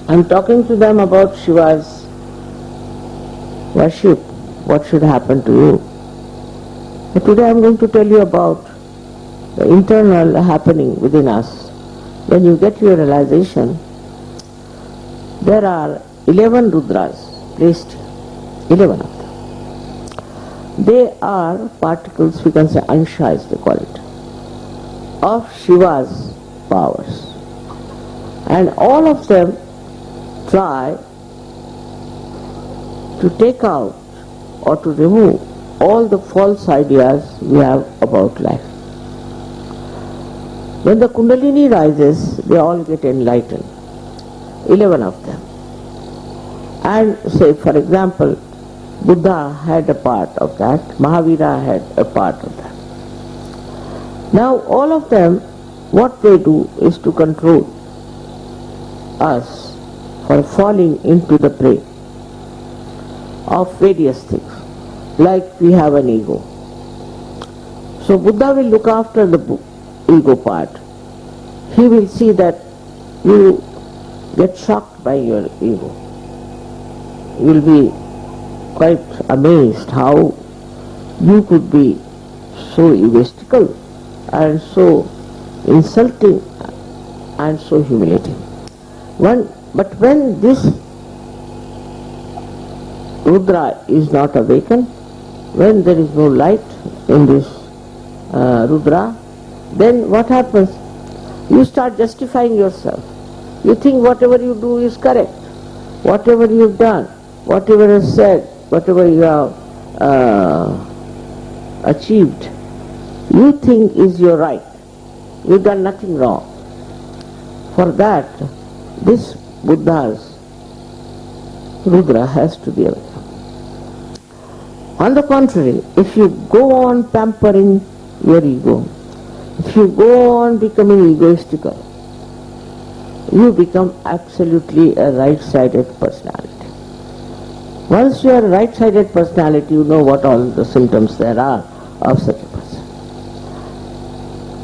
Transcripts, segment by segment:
I'm talking to them about Shiva's worship, what should happen to you. But today I'm going to tell you about the internal happening within us. When you get your realization, there are 11 Rudras placed here, 11 of them. They are particles, we can say anshas they call it, of Shiva's powers. And all of them try to take out or to remove all the false ideas we have about life. When the Kundalini rises, they all get enlightened, 11 of them. And say, for example, Buddha had a part of that, Mahavira had a part of that. Now all of them, what they do is to control us for falling into the prey of various things, like we have an ego. So Buddha will look after the ego part. He will see that you get shocked by your ego. You will be quite amazed how you could be so egoistical and so insulting and so humiliating. But when this Rudra is not awakened, when there is no light in this Rudra, then what happens? You start justifying yourself. You think whatever you do is correct. Whatever you've done, whatever is said, whatever you have achieved, you think is your right. You've done nothing wrong. For that, this Buddha's Rudra has to be awakened. On the contrary, if you go on pampering your ego, if you go on becoming egoistical, you become absolutely a right-sided personality. Once you are a right-sided personality, you know what all the symptoms there are of such a person.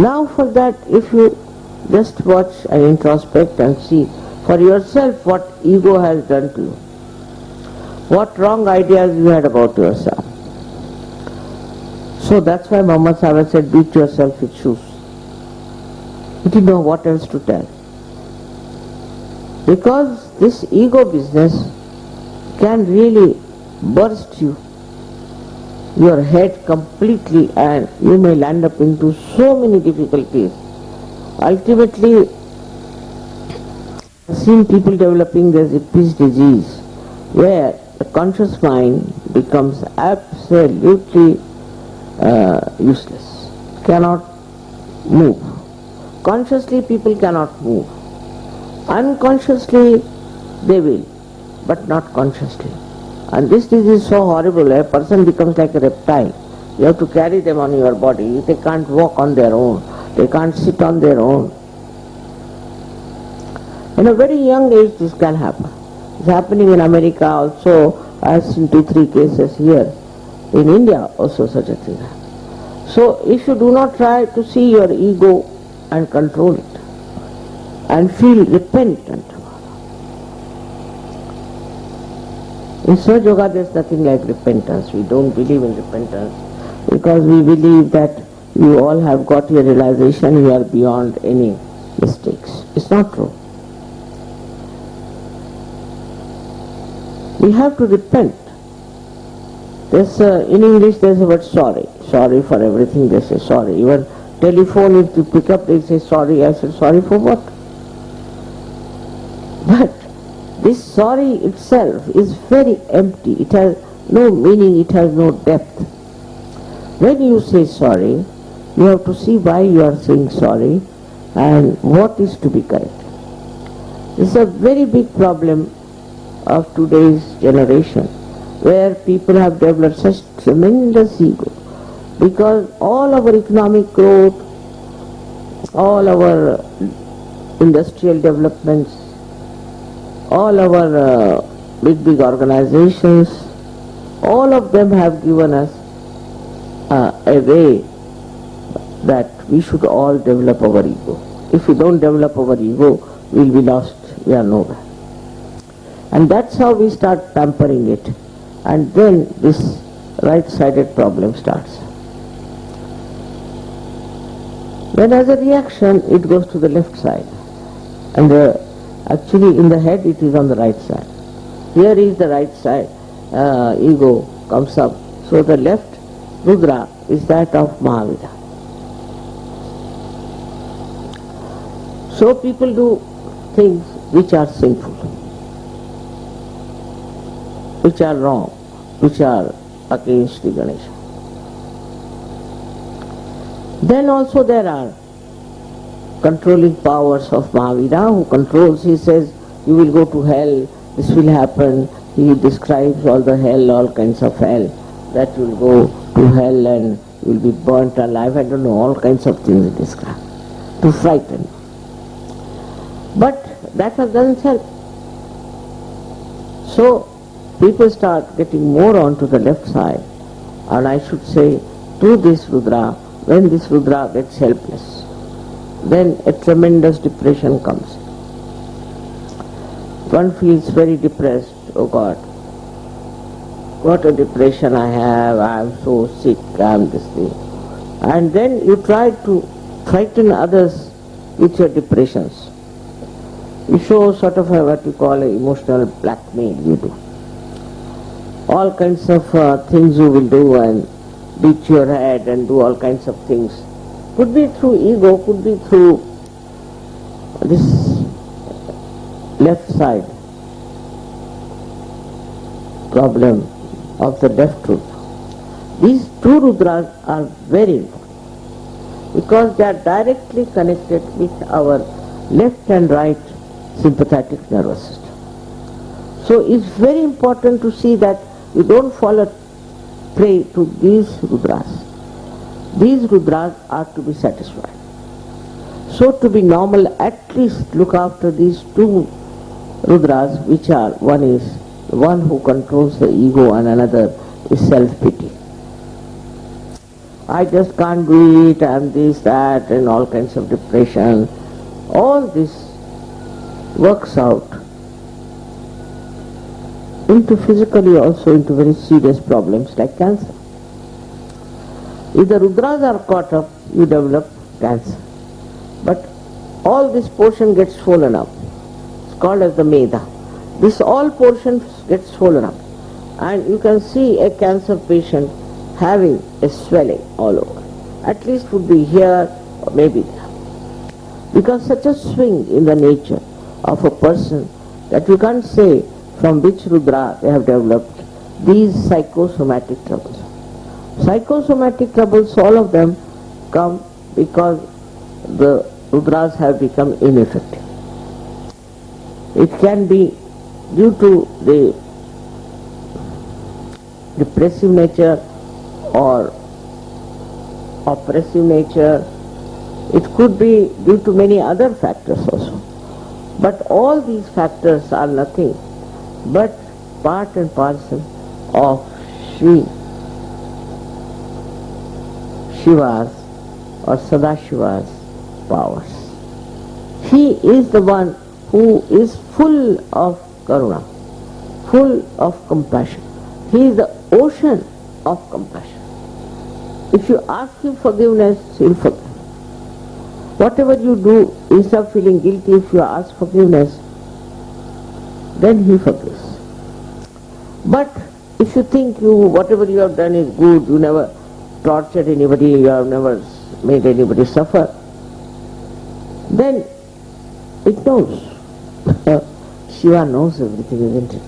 Now for that, if you just watch and introspect and see for yourself what ego has done to you, what wrong ideas you had about yourself. So that's why Muhammad Sahib said, beat yourself with shoes. He didn't know what else to tell. Because this ego business can really burst your head completely, and you may land up into so many difficulties. Ultimately, I've seen people developing this peace disease, where the conscious mind becomes absolutely useless, cannot move. Consciously people cannot move. Unconsciously they will, but not consciously. And this disease is so horrible, a person becomes like a reptile. You have to carry them on your body. They can't walk on their own. They can't sit on their own. In a very young age this can happen. It's happening in America also. I have seen 2-3 cases here. In India also such a thing happens. So if you do not try to see your ego and control it and feel repentant about it. In Sahaja Yoga there is nothing like repentance. We don't believe in repentance because we believe that you all have got your realization, you are beyond any mistakes. It's not true. We have to repent. There's in English there's a word sorry. Sorry for everything they say sorry. Even telephone, if you pick up they say sorry. I said sorry for what? But this sorry itself is very empty. It has no meaning, it has no depth. When you say sorry, you have to see why you are saying sorry and what is to be corrected. This is a very big problem of today's generation, where people have developed such tremendous ego, because all our economic growth, all our industrial developments, all our big organizations, all of them have given us a way that we should all develop our ego. If we don't develop our ego, we will be lost, we are nowhere. And that's how we start pampering it. And then this right-sided problem starts. Then as a reaction, it goes to the left side. And actually in the head it is on the right side. Here is the right side, ego comes up. So the left Rudra is that of Mahavira. So people do things which are sinful, which are wrong, which are against the Ganesha. Then also there are controlling powers of Mahavira who controls. He says, you will go to hell, this will happen. He describes all the hell, all kinds of hell, that you will go to hell and you will be burnt alive. I don't know, all kinds of things he describes to frighten. But that doesn't help. So people start getting more onto the left side, and I should say to this Rudra, when this Rudra gets helpless, then a tremendous depression comes. One feels very depressed. Oh God, what a depression I have, I am so sick, I am this thing. And then you try to frighten others with your depressions. You show sort of what you call emotional blackmail, you do. All kinds of things you will do and beat your head and do all kinds of things. Could be through ego, could be through this left side problem of the left Rudra. These two Rudras are very important because they are directly connected with our left and right sympathetic nervous system. So it's very important to see that we don't fall a prey to these Rudras. These Rudras are to be satisfied. So to be normal, at least look after these two Rudras, which are, one is the one who controls the ego and another is self-pity. I just can't do it, and this, that, and all kinds of depression. All this works out into physically also into very serious problems like cancer. If the Rudras are caught up, you develop cancer. But all this portion gets swollen up. It's called as the Medha. This all portion gets swollen up. And you can see a cancer patient having a swelling all over. At least would be here or maybe there. Because such a swing in the nature of a person that you can't say from which Rudra they have developed these psychosomatic troubles. Psychosomatic troubles, all of them come because the Rudras have become ineffective. It can be due to the depressive nature or oppressive nature. It could be due to many other factors also. But all these factors are nothing but part and parcel of Shiva's or Sadashiva's powers. He is the one who is full of karuna, full of compassion. He is the ocean of compassion. If you ask him forgiveness, he will forgive. Whatever you do, instead of feeling guilty, if you ask forgiveness, then he forgives. But if you think whatever you have done is good, you never tortured anybody, you have never made anybody suffer, then it knows. Shiva knows everything, isn't it?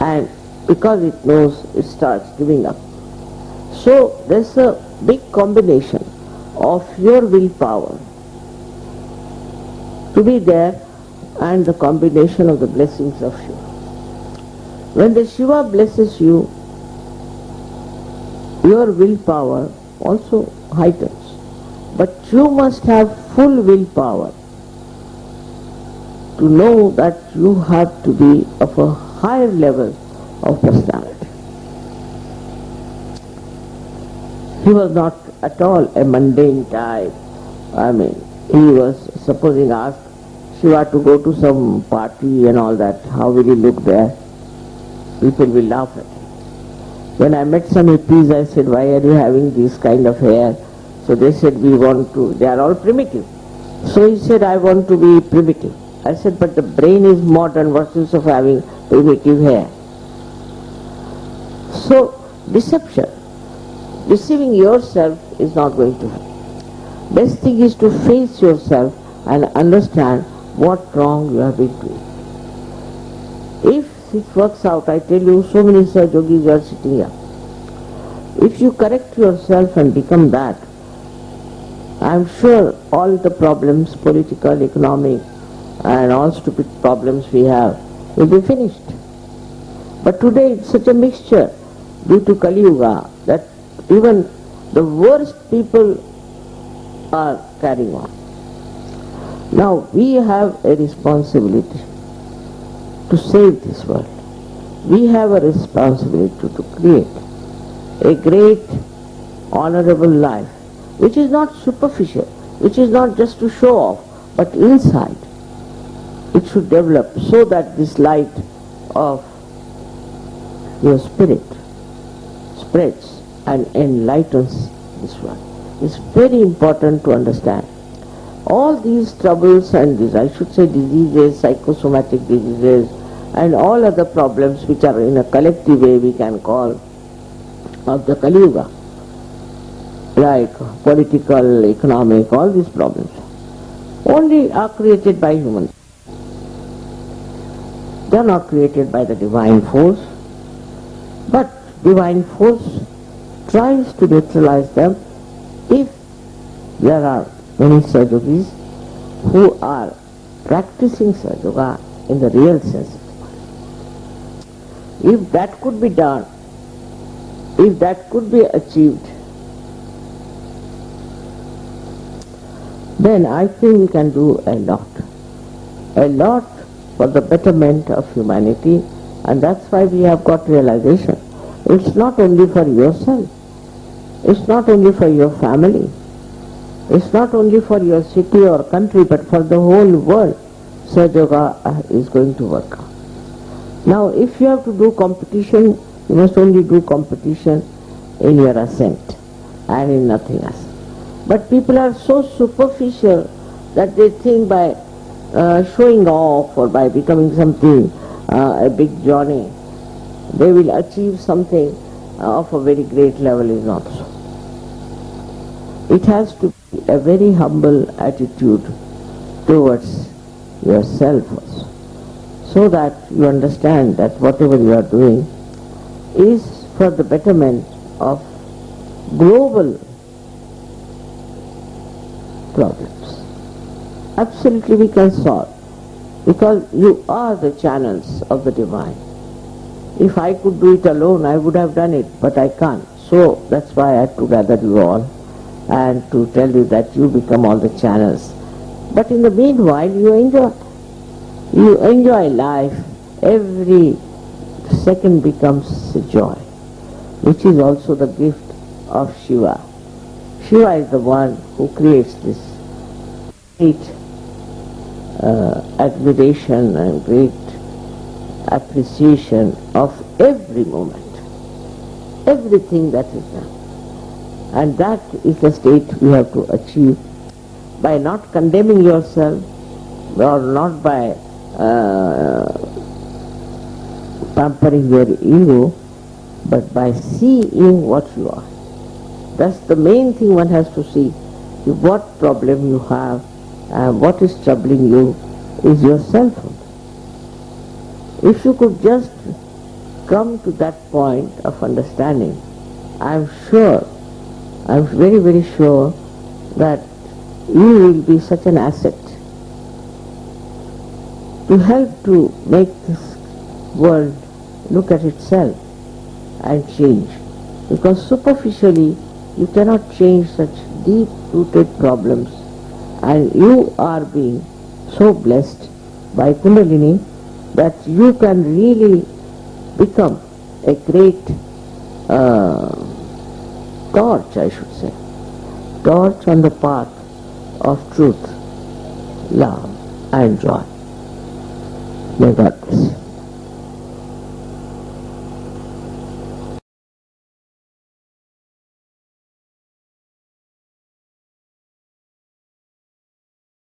And because it knows, it starts giving up. So there's a big combination of your willpower to be there and the combination of the blessings of Shiva. When the Shiva blesses you, your willpower also heightens. But you must have full willpower to know that you have to be of a higher level of personality. He was not at all a mundane type. I mean, he was, supposing asked, Shiva to go to some party and all that, how will he look there? People will laugh at him. When I met some hippies, I said, why are you having this kind of hair? So they said, they are all primitive. So he said, I want to be primitive. I said, but the brain is modern, what's the use of having primitive hair? So, deception, deceiving yourself is not going to help. Best thing is to face yourself and understand what wrong you have been doing. If it works out, I tell you, so many Saj Yogis are sitting here. If you correct yourself and become that, I am sure all the problems, political, economic, and all stupid problems we have will be finished. But today it's such a mixture due to Kali Yuga that even the worst people are carrying on. Now we have a responsibility to save this world. We have a responsibility to create a great, honorable life, which is not superficial, which is not just to show off, but inside. It should develop so that this light of your spirit spreads and enlightens this world. It's very important to understand. All these troubles and I should say diseases, psychosomatic diseases, and all other problems which are in a collective way we can call of the Kali Yuga, like political, economic, all these problems, only are created by humans. They are not created by the divine force, but divine force tries to neutralize them if there are many Saj Yogis who are practicing Saj Yoga in the real sense of the word. If that could be done, if that could be achieved, then I think we can do a lot for the betterment of humanity, and that's why we have got realization. It's not only for yourself, it's not only for your family, it's not only for your city or country, but for the whole world. Saj Yoga is going to work out. Now if you have to do competition, you must only do competition in your ascent and in nothing else. But people are so superficial that they think by showing off or by becoming something, a big Johnny, they will achieve something of a very great level. Is not so. It has to be a very humble attitude towards yourself also, so that you understand that whatever you are doing is for the betterment of global problems. Absolutely we can solve, because you are the channels of the divine. If I could do it alone, I would have done it, but I can't. So that's why I had to gather you all and to tell you that you become all the channels. But in the meanwhile, you enjoy life. Every second becomes a joy, which is also the gift of Shiva. Shiva is the one who creates this great admiration and great appreciation of every moment, everything that is done. And that is the state you have to achieve by not condemning yourself or not by pampering your ego, but by seeing what you are. That's the main thing one has to see. What problem you have and what is troubling you is yourself. If you could just come to that point of understanding, I'm very, very sure that you will be such an asset to help to make this world look at itself and change. Because superficially you cannot change such deep-rooted problems, and you are being so blessed by Kundalini that you can really become a great torch, I should say, torch on the path of truth, love and joy. May God bless you.